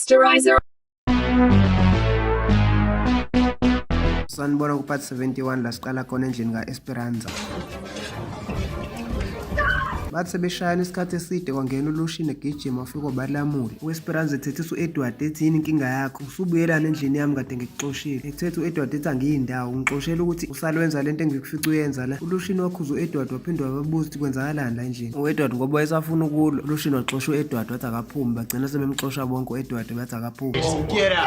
Pasteurizer. Sanibona ku part 71 la siqala khona endlini kaEsperanza. Bathi sebeshayela isikhathi eside kwangena uLushini egijima wafika obalamula. uEsperanza ethethisa uEdward ethi yini inkinga yakho? Usubuyelana endlini yami kade ngikuxoshile. Ethethe uEdward ethi angiyindawo ngixoshela ukuthi usalwenza lento engikufica uyenza la. uLushini wakhuza uEdward waphinde wababuza ukuthi kwenzakalani la endlini. uEdward ngoba wayesafuna ukulwa, uLushini waxosha uEdward wathi akaphumi, bagcina sebemxosha bonke uEdward bathi akaphumi. Get out,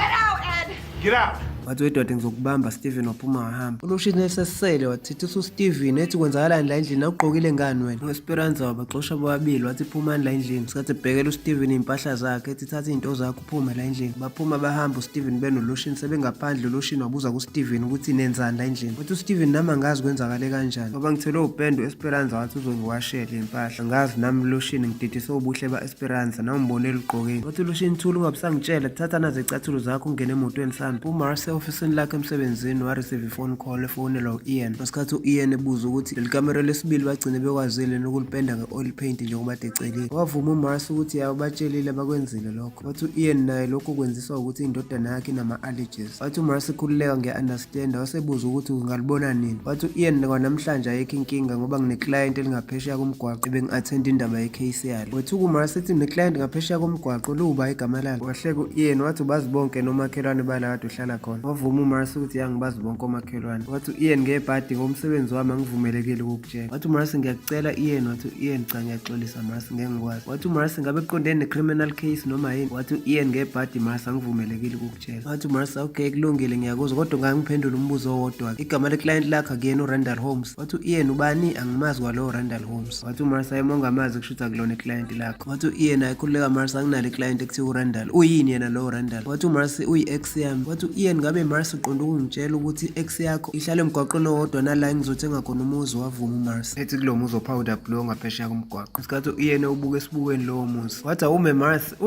Ed! Get out! Wathi uEdward ngizokubamba, Steven waphuma wahamba. uLushini esesele wathethisa uSteven ethi kwenzakalani la endlini, awugqokile ngani wena? uEsperanza wabaxosha bobabili wathi phumani la endlini. Sikhathi ebhekela uSteven impahla zakhe ethi thatha izinto zakhe uphume la endlini. Baphuma bahamba uSteven benoLushini sebengaphandle. uLushini wabuza kuSteven ukuthi nenzani la endlini. Wathi uSteven nami angazi kwenzakale kanjani ngoba ngithelwe upendo. uEsperanza wathi uzongiwashela impahla. Angazi nami uLushini ngididise ubuhle ba-Esperanza nawumbonela ugqokile. Wathi uLushini thula ungabusangitshela, thatha nazo izicathulo zakho ungene emotweni sami. uMarcel ofisini lakhe emsebenzini wareceive ifone call efonelwa u-Ian. Ngesikhathi u-Ian ebuza ukuthi leli kamera lesibili bagcine bekwazile nokulipenda nge-oil paint njengoba ecelile. Wavuma uMarcel ukuthi yabo batshelile bakwenzile lokho. Wathi u-Ian naye lokho kwenziswa ukuthi indodana yakhe inama-allergies. Wathi uMarcel khululeka nge-understanda, wasebuza ukuthi ungalibona nini. Wathi u-Ian kwanamhlanje ayikho inkinga ngoba ngine-client elingaphesheya komgwaqo ebeng-attend indaba ye-case yalo. Wethuka uMarcel ethi ne-client ngaphesheya komgwaqo luba igama lalo. Wahleka u-Ian wathi ubazi bonke nomakhelwane bala kade uhlala khona. Wavuma uMarcel ukuthi yangibazi bonke omakhelwane. Wathi u-Ian ngebhadi ngomsebenzi wami angivumelekile ukukutshela. Wathi uMarcel ngiyakucela Ian. Wathi u-Ian cha ngiyaxolisa Marcel ngeke ngikwazi. Wathi uMarcel ngabe kuqondene ne-criminal case noma yini? Wathi u-Ian ngebhadi Marcel angivumelekile ukukutshela. Wathi uMarcel okay kulungile ngiyakuzwa kodwa ngangiphendula umbuzo owodwa. Igama le-client lakhe akuyena uRandall Holmes. Wathi u-Ian ubani? Angimazi kwalowo Randall Holmes. Wathi uMarcel ayemongamazi kushuthi akulona i-client lakhe. Wathi u-Ian ayikhululeka Marcel anginalo i-client ekuthiwa uRandall. Uyini yena lowo Randall? Wathi uMarcel uyi-ex yami. Wathi u-Ian ngabe Marcel uqonda ukungitshela ukuthi i-ex yakho ihlala emgwaqweni owodwa nala engizothenga khona umuzi? Wavuma uMarcel ethi kulo muzi opowder blue ongaphesheya komgwaqo. Isikhathi u-Ian ubuka esibukweni lowo muzi wathi awume Marcel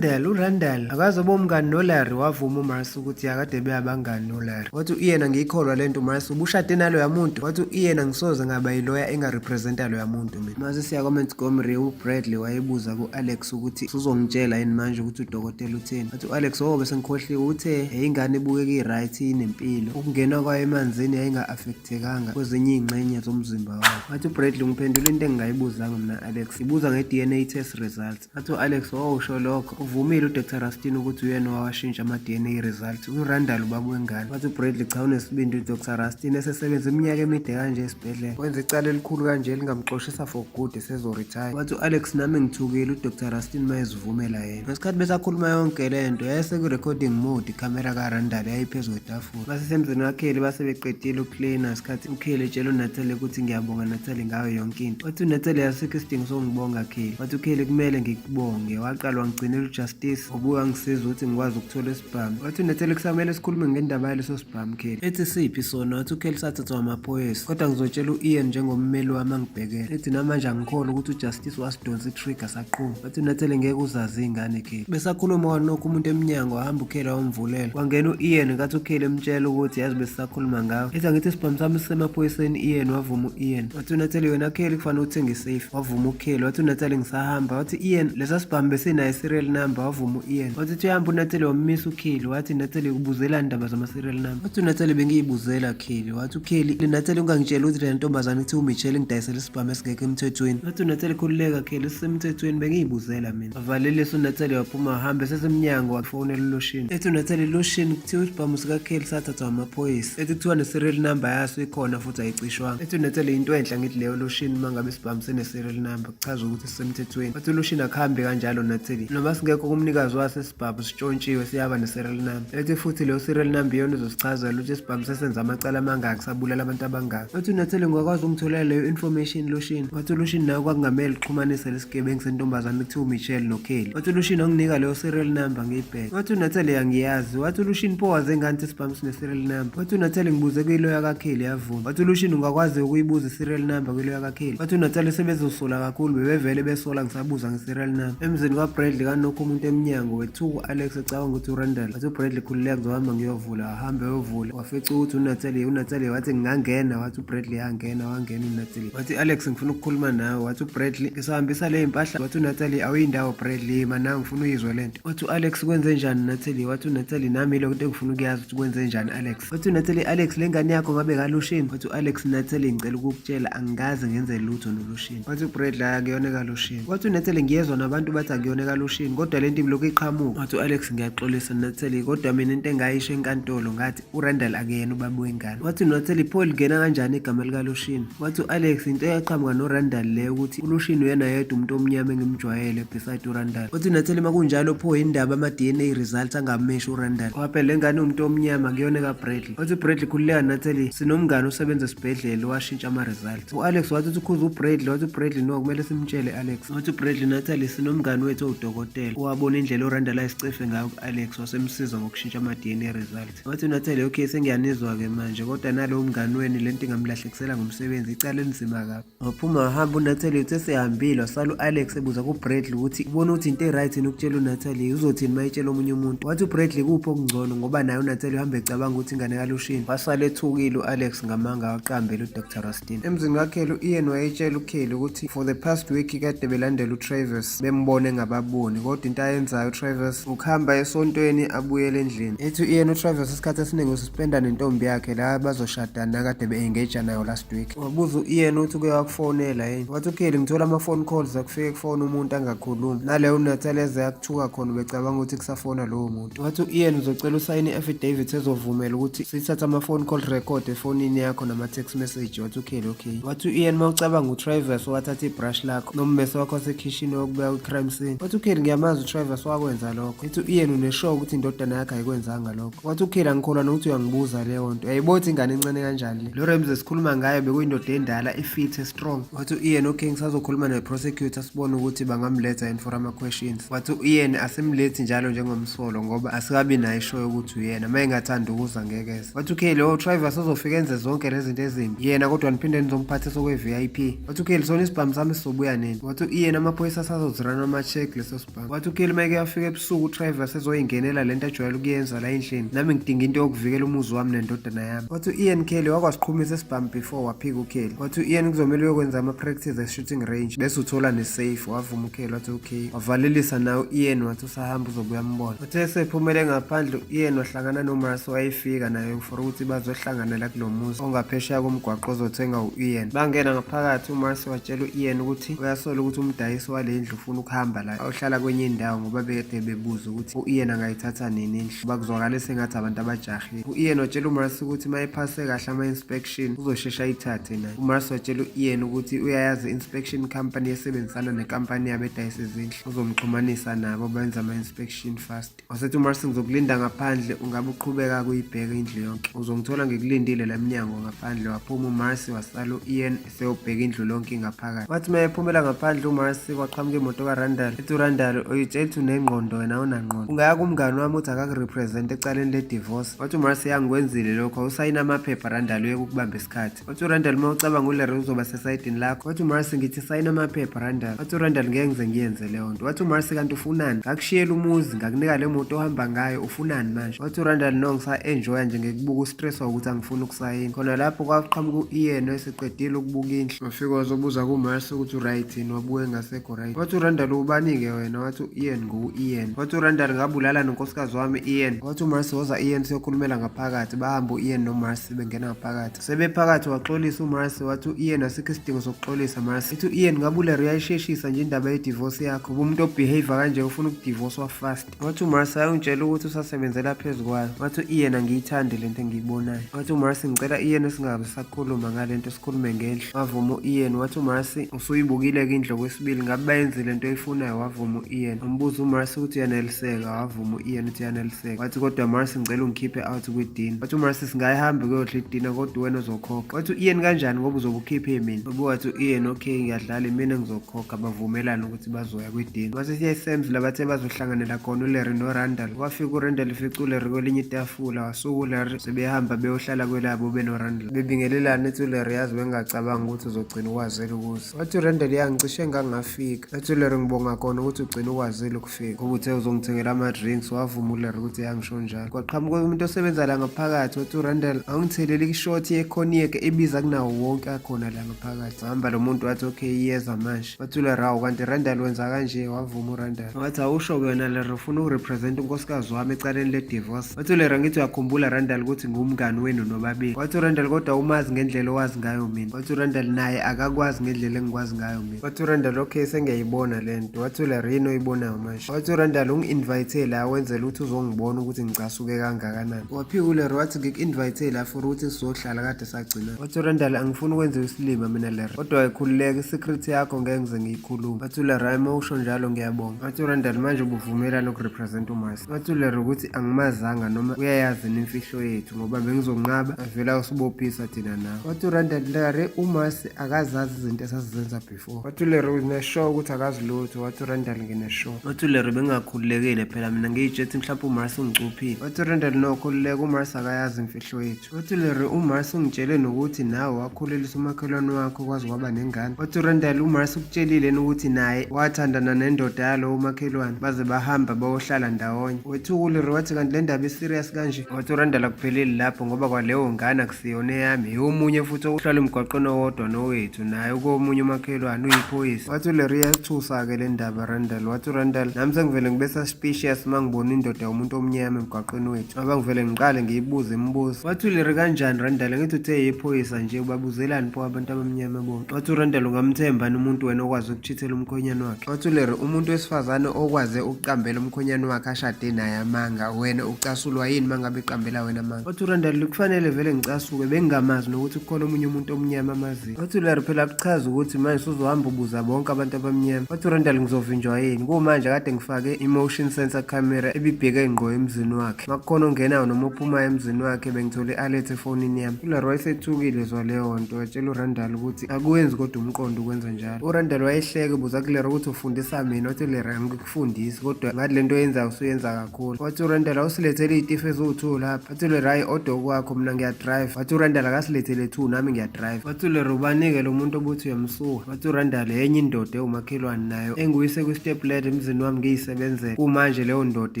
uRandall akaze bomngani noLarry. Wavuma uMarcel ukuthi akade beyabangani noLarry. Wathi u-Ian angiyikholwa lento Marcel, ubushade nalo yamuntu? Wathi u-Ian angisoze ngaba yiloya engarepresenta lo yamuntu mina. Mase siya Montgomery, uBradley wayebuza ku-Alex ukuthi uzongitshela yini manje ukuthi udokotela utheni. Wathi u-Alex bese ngikhohliwe uthe ingane ibukeka i-right inempilo, ukungena kwayo emanzini yayinga-affectekanga kwezinye iy'ngxenye zomzimba wakhe. Wathi uBradley ngiphendula into engingayibuzanga mina Alex, ibuza nge-DNA test results. Wathi u-Alex usho lokho uvumile uDr Rustin ukuthi uyena wawashintsha ama-DNA results uRandall ubaba wengane. Wathi uBradley cha unesibindi uDr Rustin esesebenza iminyaka emide kanje esibhedlela, wenza icala elikhulu kanje elingamxoshisa for good esezoretire. Wathi u-Alex nami ngithukile uDr Rustin mayezivumela yena. Ngesikhathi besakhuluma yonke lento yayese-recording mode, ikhamera kaRandall yayiphezu kwetafula. Basesemzini kaKelly base beqedile ucleaner. Isikhathi uKelly etshela uNatalie ukuthi ngiyabonga Natalie ngayo yonke into. Wathi uNatalie asikho isidingo sokungibonga Kelly. Wathi uKelly kumele ngikubonge, waqala wangigcinela uJustice wabuye wangisiza ukuthi ngikwazi ukuthola isibhamu. Wathi uNatalie kusamele sikhulume ngendaba yaleso sibhamu Kelly. Ethi siphi sona? Wathi uKelly sathathwa amaphoyisa kodwa ngizotshela u-Ian njengommeli wami angibhekele. Ethi namanje angikholwa ukuthi uJustice wasidonsa i-trigger saqhuma. Wathi uNatalie ngeke uzazi ingane Kelly. Besakhuluma kwanokho umuntu emnyango wahamba uKelly wamvulela. Kwangena u-Ian ngathi uKelly emtshela ukuthi yazi besisakhuluma ngawe. Ethi angithi isibhamu sami sisemaphoyiseni Ian. Wavuma u-Ian. Wathi uNatalie wena Kelly kufanele uthenge safe. Wavuma uKelly. Wathi uNatalie ngisahamba. Wathi Ian lesa sibhamu besinayo serial number. Wavuma u-Ian. Wathi uyahamba uNatalie wammisa uKelly. Wathi Natalie ubuzela indaba zama-serial number. Wathi uNatalie bengiyibuzela Kelly. Wathi uKelly Natalie ungangitshela ukuthi le ntombazane ithi uMichelle ngidayisela isibhamu esingekho emthethweni. Wathi uNatalie khululeka Kelly sisemthethweni bengiyibuzela mina. Wavalelisa uNatalie waphuma wahamba esesemnyango wafonela uLushini. Ethi uNatalie Lushini kuthiwa isibhamu sikaKelly sathathwa amaphoyisa. Ethi kuthiwa ne-serial number yaso ikhona futhi ayicishwanga. Ethi uNatalie into enhle ngithi leyo Lushini mangabe isibhamu sine-serial number kuchaza ukuthi sisemthethweni. Wathi uLushini akuhambe kanjalo Natalie, noma singekho kumnikazi waso isibhamu sitshontshiwe siyaba ne-serial number. Ethi futhi leyo serial number iyona izosichazela ukuthi isibhamu sesenza amacala amangaki sabulala abantu abangaki. Wathi uNatalie ngakwazi ungitholela leyo information Lushini. Wathi uLushini nayo kwakungamele uxhumanise lesigebengu sentombazane kuthiwa uMichelle noKelly. Wathi uLushini anginika leyo serial number ngiyibheke. Wathi uNatalie angiyazi. Wathi uLushini pho waze kanti isibhamu sine-serial number. Wathi uNatali ngibuze kwiloya kaKelly yavuma. Wathi uLushini ungakwazi ukuyibuza i-serial number kwiloya kaKelly. Wathi uNatali sebezosola kakhulu bebevele besola ngisabuza nge-serial number. Emzini kaBradley kanokho umuntu emnyango wethuku uAlex ecabanga ukuthi uRandall. Wathi uBradley khulileka ngizohamba ngiyovula. Wahamba eyovula wafica ukuthi uNatali wathi ngingangena. Wathi uBradley yangena wangena uNatali. Wathi Alex ngifuna ukukhuluma nawe. Wathi uBradley ngisahambisa le impahla. Wathi uNatali awuyindawo Bradley mana ngifuna uyizwe lento. Wathi uAlex kwenze njani Natali? Wathi uNatali nami ile into engifuna ukuyazi ukuthi kwenze njani Alex. Wathi uNatali Alex le ngane yakho ngabe kaLushini. Wathi uAlex Natali ngicela ukukutshela angikaze ngenze lutho noLushini. Wathi uBradley akuyona kaLushini. Wathi uNatali ngiyezwa nabantu bathi akuyona kaLushini kodwa lento imloko iqhamuka. Wathi uAlex ngiyaxolisa Natali kodwa mina into engayisho enkantolo ngathi uRandall akuyena ubaba wengane. Wathi uNatali pho lingena kanjani igama likaLushini? Wathi uAlex into eyaqhamuka noRandall le ukuthi uLushini uyena yedwa umuntu omnyama engimjwayele beside uRandall. Wathi uNatali makunjalo pho indaba ama-DNA results angameshi uRandall. Waphela le ngane umuntu omnyama kuyona kaBradley. Wathi uBradley khulileka Natali sinomngane osebenza esibhedlela washintsha ama-results. uAlex wathi ukhuza uBradley. Wathi uBradley no kumele simtshele Alex. Wathi uBradley Natali sinomngane wethu owudokotela owabona indlela uRandall ayisicefe ngayo kuAlex wasemsiza ngokushintsha ama-DNA results. Wathi uNatali okay sengiyanizwa-ke manje kodwa nalowo mngane weni lento ingamlahlekisela ngomsebenzi icala elinzima kabi. Waphuma wahamba uNatali uthe sehambile wasala uAlex ebuza kuBradley ukuthi ubona ukuthi into e-right yini ukutshela uNatali uzothini mayitshela omunye umuntu. Wathi uBradley kuphi okungcono ngoba naye uNatali uhambe ecabanga ukuthi ingane kaLushini. Wasala ethukile uAlex ngamanga waqambela uDr Rustin. Emzini kaKelly uIan wayetshela uKelly ukuthi for the past week kade belandela uTravis bembone ngababoni kodwa into ayenzayo uTravis ukuhamba esontweni abuyele endlini. Ethi uIan uTravis isikhathi esiningi ususpenda nentombi yakhe la bazoshadana kade be-engage nayo last week. Wabuza uIan ukuthi kuye wakufonela yini. Wathi uKelly ngithola ama-phone calls akufike kufona umuntu angakhulumi naleyo uNatali eze yakuthuka khona becabanga ukuthi kusafona lowo muntu. Wathi uIan uzocela usayine i-affidavit ezovumela ukuthi sithathe ama-phone call record efonini yakho nama-text message. Wathi uKelly okay. Wathi uIan mawucabanga uTravis wathatha ibrush lakho nommese wakho wasekhishini wokubeka i-crime scene. Wathi uKelly ngiyamazi uTravis wakwenza lokho. Ethi uIan uneshow ukuthi indodana yakhe ayikwenzanga lokho. Wathi uKelly angikholwa nokuthi uyangibuza leyo nto yayibothi ingane encane kanjani le. Lo Ramsey sikhuluma ngayo bekuyindoda endala ifit strong. Wathi uIan okay ngisazokhuluma ne-prosecutor sibone ukuthi bangamletha yini for ama-questions. Wathi uIan asimlethi njalo njengomsolo ngoba asikabi nayo ishow yokuthi uyena ma engathanda ukuza ngekeza. Wathi uKelly Travis azofika enze zonke lezi zinto ezimbi yena kodwa niphinde nizomphathisa okwe-VIP. Wathi uKelly sona isibhamu sami sizobuya nini. Wathi uIan amaphoyisa asazozirana ama-check leso sibhamu. Wathi uKelly mayeke afika ebusuku uTravis ezoyingenela lento ajwayele ukuyenza la endlini nami ngidinga into yokuvikela umuzi wami nendodana yami. Wathi uIan Kelly wakwasiqhumisa isibhamu before waphika uKelly. Wathi uIan kuzomele uyokwenza ama-practice e-shooting range bese uthola ne-safe. Wavuma uKelly wathi okay wavalelisa nawe uIan wathi usahamba uzobuya mbona. Wathi esephumele ngaphandle uIan wahlangana noMarcy wayefika naye for ukuthi bazohlanganela kulo muzi ongaphesheya komgwaqo ozothenga uIan. Bangena ngaphakathi uMarcy watshela uIan ukuthi uyasola ukuthi umdayisi wale ndlu ufuna ukuhamba la awuhlala kwenye indawo ngoba bekade bebuza ukuthi uIan angayithatha nini indlu ngoba kuzwakala sengathi abantu abajahile. uIan watshela uMarcy ukuthi mayephase kahle ama-inspection uzoshesha ayithathe naye. uMarcy watshela uIan ukuthi uyayazi inspection company esebenzisana nekampani yabo edayisa izindlu uzomxhumanisa nabo benza ama-inspection fast. Wasethi uMarcy ngizokulinda ngaphandle ungabe uqhubeka kuyibheka indlu yonke uzongithola ngikulindile la mnyango ngaphandle. Waphuma uMarcy wasala uIan eseyobheka indlu lonke ngaphakathi. Wathi mayephumela ngaphandle uMarcy kwaqhamuka imoto kaRandall. Ethi uRandall uyitshela ukuthi unengqondo wena unangqondo ungaya kumngane wami uthi akakurepresent ecaleni le-divorce. Wathi uMarcy yangikwenzile lokho usayina amaphepha Randall uyeke ukubamba isikhathi. Wathi uRandall uma ucabanga uLarry uzoba sesayidini lakho. Wathi uMarcy ngithi sayina amaphepha Randall. Wathi uRandall ngeke ngize ngiyenze leyo nto. Wathi uMarcy kanti ufunani ngakushiyela umuzi ngakunika le moto ohamba ngayo ufunani manje. Wathi uRandall no ngisa-enjoya nje ngekubuka ustress ukuthi angifuni ukusayina. Khona lapho kwaqhamuka uIan eseqedile ukubuka indlu wafika wazobuza kuMarcy ukuthi uright yini wabuke ngasekho right. Wathi uRandall ubani-ke wena. Wathi uIan nguIan. Wathi uRandall ngabulala nonkosikazi wami Ian. Wathi uMarcy woza Ian siyokhulumela ngaphakathi bahamba uIan noMarcy bengena ngaphakathi sebephakathi waxolisa uMarcy. Wathi uIan asikho isidingo sokuxolisa Marcy. Ethi uIan ngabe uLarry uyayisheshisa nje indaba ye-divorce yakho ubumuntu obehave kanje ufuna ukudivorcewa fast. Wathi uMarcy ayongitshela ukuthi usasebenzela phezu kwayo. Wathi uIan angiyithandi lento engiyibonayo. Wathi uMarcy ngicela Ian singabe sakhuluma ngalento sikhulume ngendlu. Wavuma uIan. Wathi uMarcy usuyibukile-ke indlu okwesibili ngabe bayenzile into oyifunayo. Wavuma uIan. Wambuza uMarcy ukuthi uyaneliseka. Wavuma uIan ukuthi uyaneliseka. Wathi kodwa Marcy ngicela ungikhiphe out kwidina. Wathi uMarcy singayihambi kuyodla idina kodwa wena uzokhokha. Wathi uIan kanjani ngoba uzobe ukhiphe mina. Wathi uIan okay ngiyadlala mina ngizokhokha. Bavumelana ukuthi bazoya kwidina. Wathi siya eSams la bathe bazohlanganela khona uLarry noRandall. Wafika uRandall ifica uLarry kwelinye kwelinye itafula wasuka uLarry sebehamba beyohlala kwelabo benoRandall bebingelelana ethi uLarry yazi bengacabanga ukuthi uzogcina ukwazela ukuza. Wathi uRandall yangicishe ngangafika. Wathi uLarry ngibonga khona ukuthi ugcina ukwazela ukufika. Ubuthe uzongithengela ama-drinks wavuma uLarry ukuthi yangisho njalo. Kwaqhamuka umuntu osebenza la ngaphakathi wathi uRandall angithelele ishoti ye-cognac ibiza kunawo wonke akhona la ngaphakathi. Hamba lo muntu wathi okay iyeza manje. Wathi uLarry hawu kanti Randall wenza kanje wavuma uRandall. Wathi awusho wena Larry ufuna ukurepresent unkosikazi wami ecaleni le-divorce. Wathi uLarry ngithi uyakhumbula Randall ukuthi ngumngani wenu nobabili. Wathi uRandall kodwa umazi ngendlela owazi ngayo mina. Wathi uRandall naye akakwazi ngendlela engikwazi ngayo mina. Wathi uRandall okay sengiyayibona lento. Wathi uLarry yini oyibonayo manje. Wathi uRandall ungi-invite la wenzela ukuthi uzongibona ukuthi ngicasuke kangakanani. Waphika uLarry wathi ngik-invite la for ukuthi sizohlala kade sagcina. Wathi uRandall angifuni ukwenza isilima mina Larry kodwa ayikhululeke i-secret yakho ngeke ngize ngiyikhuluma. Wathi uLarry uma usho njalo ngiyabonga. Wathi uRandall manje ubuvumelana ukurepresent uMasi. Wathi uLarry ukuthi angimazanga noma uyayazi nemfihlo yethu ngoba bengizonqaba avela usibophisa thina nawe. Wathi uRandall Larry uMasi akazazi izinto esasizenza before. Wathi uLarry uneshow ukuthi akazi lutho. Wathi uRandall ngineshow. Wathi uLarry bengakhululekile phela mina ngiyijethi mhlawumbe uMasi ungicuphile. Wathi uRandall no khululeka uMasi akayazi imfihlo yethu. Wathi uLarry uMasi ungitshele nokuthi nawe wakhulelisa umakhelwane wakho kwazi kwaba nengane. Wathi uRandall uMasi ukutshelile ukuthi naye wathandana nendoda yalo umakhelwane baze bahamba bayohlala ndawonye. Wethu uLarry wathi kanti le ndaba iserious kanje. Wathi uRandall akupheleli lapho ngoba kwaleyo ngane akusiyona eyami yomunye futhi ohlala emgwaqweni owodwa nowethu naye komunye umakhelwane uyiphoyisa. Wathi uLarry yathusa-ke le ndaba Randall. Wathi uRandall nami sengivele ngibe suspicious uma ngibona indoda yomuntu omnyama emgwaqweni wethu ngoba ngivele ngiqale ngiyibuze imibuzo. Wathi uLarry kanjani Randall ngithi uthe yiphoyisa nje ubabuzelani pho abantu abamnyama bonke. Wathi uRandall ungamthembani umuntu wena okwazi ukuchithela umkhonyane wakhe. Wathi uLarry umuntu wesifazane okwaze ukuqambela umkhonyane wakhe ashade naye amanga wena ucasulwa yini mangabe eqambela wena amanga. Wathi uRandall kufanele vele ngicasuke bengingamazi nokuthi kukhona omunye umuntu omnyama amaziyo. Wathi uLarry phela kuchaza ukuthi manje uzohamba ubuza bonke abantu abamnyama. Wathi uRandall ngizovinjwa yini kumanje kade ngifake i-motion sensor camera ebibheke ngqo emzini wakhe makukhona ongenayo noma ophumayo emzini wakhe bengithole i-alert efonini yami. uLarry wayesethukile zwa leyo nto watshela uRandall ukuthi akuwenzi kodwa umqondo ukwenza njalo. uRandall wayehleke buza kuLarry ukuthi ufundisa mina. Wathi uLarry angikufundisi kodwa ngathi lento oyenzayo usuyenza kakhulu. Wathi uRandall awusilethele iy'tifu eziwu-2 lapha. Wathi uLarry hayi odo kwakho mina ngiyadrive. Wathi uRandall akasilethele 2 nami ngiyadrive. Wathi uLarry ubanike lo muntu obuthi uyamsuka. Wathi uRandall enye indoda ewumakhelwane nayo enguyise kwi-step ladder emzini wami ngiyisebenzela kumanje leyo ndoda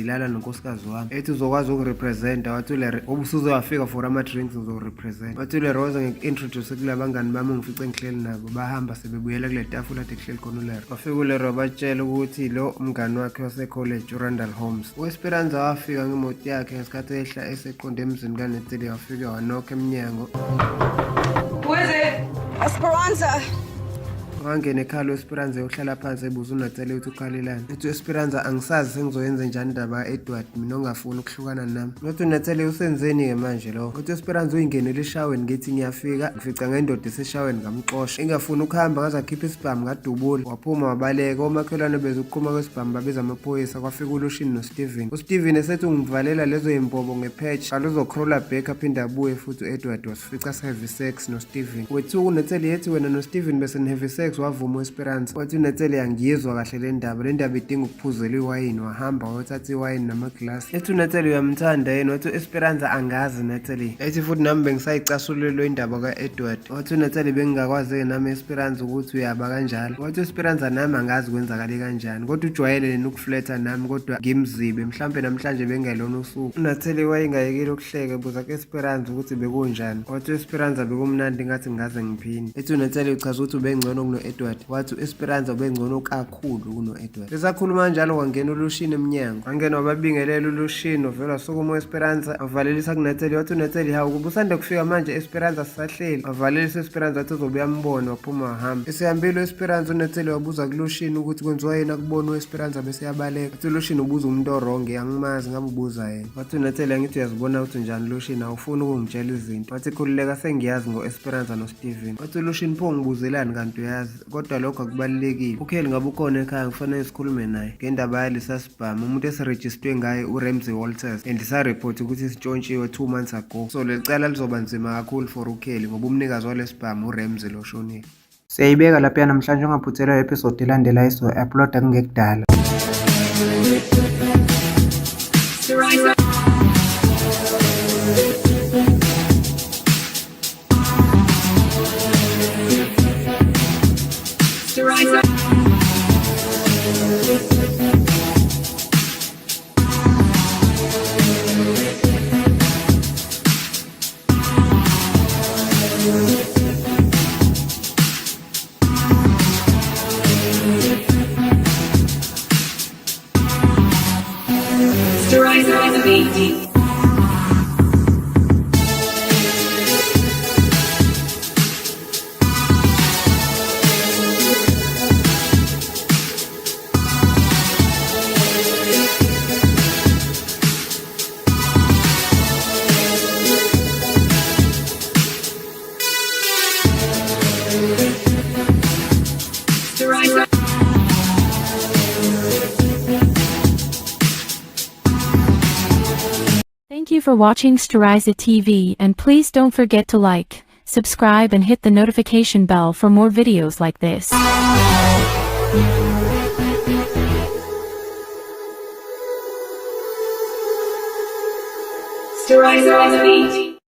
ilala nonkosikazi wami ethi uzokwazi ukurepresenta. Wathi uLarry ubusuzoyafika for ama-drinks uzorepresenta. Wathi uLarry waze ngik-introduce kula bangani bami ngifice ngihleli nabo bahamba sebebuyela kule tafula ade kuhleli khona uLarry. Wafika uLarry wabatshela ukuthi lo umngani wakhe wase-college uRandall Holmes u-Esperanza wafika ngemoti yakhe ngesikhathi ehla eseqonde emzini kaNeteli wafika wanokha emnyango. Who is it? Esperanza. Wangena ekhalo uEsperanza yohlala phansi ebuza uNatali ukuthi ukhalelani. Ethi uEsperanza angisazi sengizoyenza njani indaba kaEdward mina ongafuni ukuhlukana nami. Wathi uNatali usenzeni-ke manje lo. Wathi uEsperanza uyingenele eshaweni ngithi ngiyafika ngifica ngendoda eseshaweni ngamxosha ingafuni ukuhamba ngaze akhiphe isibhamu kadubula waphuma wabaleka. Omakhelwane bezokuqhuma kwesibhamu babeza amaphoyisa kwafika uLushini noSteven. uSteven esethi ungivalela lezo yimbobo ngepatch kaluzocrawla back aphinde abuye futhi uEdward wasifica se-heavy sex noSteven. Wethu uNatali yethi wena noSteven bese ni-heavy sex wavuma uEsperanza. Wathi uNatali angiyizwa kahle le ndaba idinga ukuphuzela iwayini wahamba wayothatha iwayini namaglasi. Ethi uNatali uyamthanda yena. Wathi uEsperanza angazi Natali. Ethi futhi nami bengisayicasulelwe indaba kaEdward. Wathi uNatali bengingakwazi-ke nami Esperanza ukuthi uyaba kanjalo. Wathi uEsperanza nami angazi kwenzakale kanjani kodwa ujwayele yena ukufletha nami kodwa ngimzibe mhlampe namhlanje bengelona usuku. uNatali wayengayekile ukuhleka buza kuEsperanza ukuthi bekunjani. Wathi uEsperanza bekumnandi ngathi ngaze ngiphinde. Ethi uNatali uchaza ukuthi ubengcono kuno-Edward. Wathi uEsperanza ubengcono kakhulu kuno-Edward. Besakhuluma njalo kwangena uLushini emnyango. Wangena wababingelela uLushini ovela sukuma uEsperanza wavalelisa kuNatali. Wathi uNatali hawu kuba usanda kufika manje Esperanza sisahleli. Wavalelisa uEsperanza wathi uzobe uyambona waphuma wahamba. Esehambile uEsperanza uNatali wabuza kuLushini ukuthi kwenziwa yena kubona uEsperanza bese yabaleka. Wathi uLushini ubuza umuntu oronge angimazi ngabe ubuza yena. Wathi uNatali angithi uyazibona ukuthi njani Lushini awufuni ukungitshela izinto. Wathi khululeka sengiyazi ngoEsperanza noSteven. Wathi uLushini pho ngibuzelani kanti uyazi kodwa lokho akubalulekile. Ukheli ngabe ukhona ekhaya ngifanele sikhulume naye ngendaba yalesa sibhamu umuntu esirejistwe ngaye uRamsey Walters and isareport ukuthi sitshontshiwe 2 months ago. So lecala lizoba nzima kakhulu for ukheli ngoba umnikazi walesibhamu uRamsey loshonile. Siyayibeka lapha namhlanje ungaphuthelwa episode elandela iso-uploada kungekudala. Sterilizer on the beat. Thank you for watching Sterilizer TV, and please don't forget to like, subscribe and hit the notification bell for more videos like this. Sterilizer on the beat.